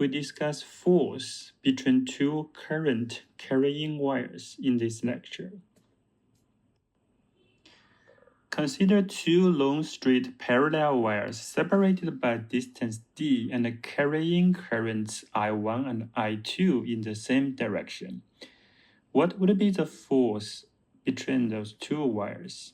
we discuss force between two current carrying wires in this lecture. Consider two long straight parallel wires separated by distance d and carrying currents I1 and I2 in the same direction. What would be the force between those two wires?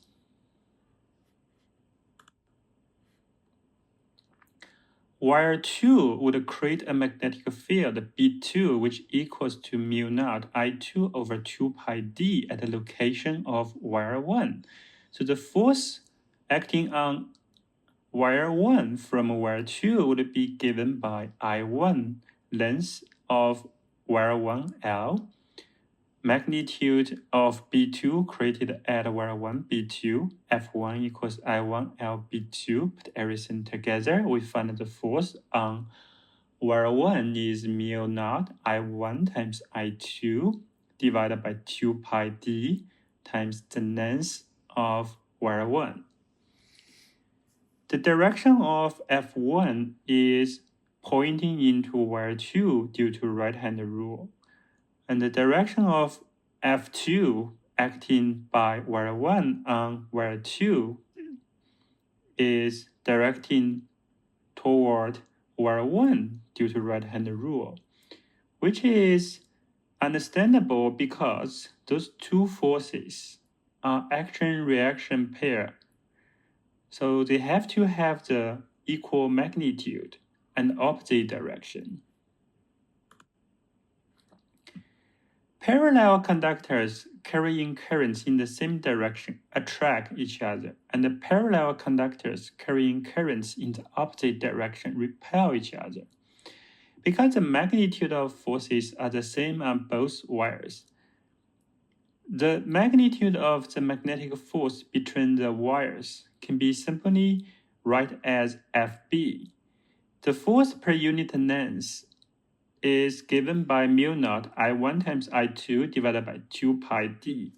Wire 2 would create a magnetic field B2 which equals to mu naught I2 over 2 pi d at the location of wire 1. So the force acting on wire 1 from wire 2 would be given by I1, length of wire 1 L, magnitude of B2 created at wire 1 B2, F1 equals I1 L B2. Put everything together, we find the force on wire 1 is mu naught I1 times I2 divided by 2 pi d times the length of wire 1. The direction of F1 is pointing into wire 2 due to right-hand rule. And the direction of F2 acting by wire 1 on wire 2 is directing toward wire 1 due to right-hand rule, which is understandable because those two forces are action-reaction pair. So they have to have the equal magnitude and opposite direction. Parallel conductors carrying currents in the same direction attract each other, and the parallel conductors carrying currents in the opposite direction repel each other. Because the magnitude of forces are the same on both wires, the magnitude of the magnetic force between the wires can be simply write as Fb. The force per unit length is given by mu naught I1 times I2 divided by 2 pi d.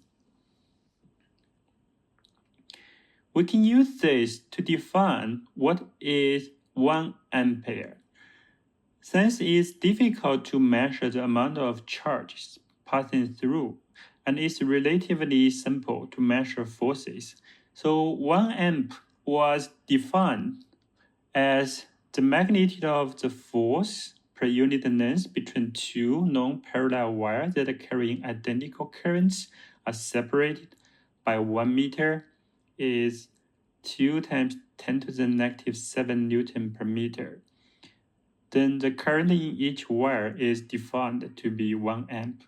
We can use this to define what is 1 ampere. Since it's difficult to measure the amount of charges passing through, and it's relatively simple to measure forces, so 1 amp was defined as the magnitude of the force per unit length between two non-parallel wires that are carrying identical currents are separated by 1 meter is 2 times 10 to the negative 7 Newton per meter. Then the current in each wire is defined to be 1 amp.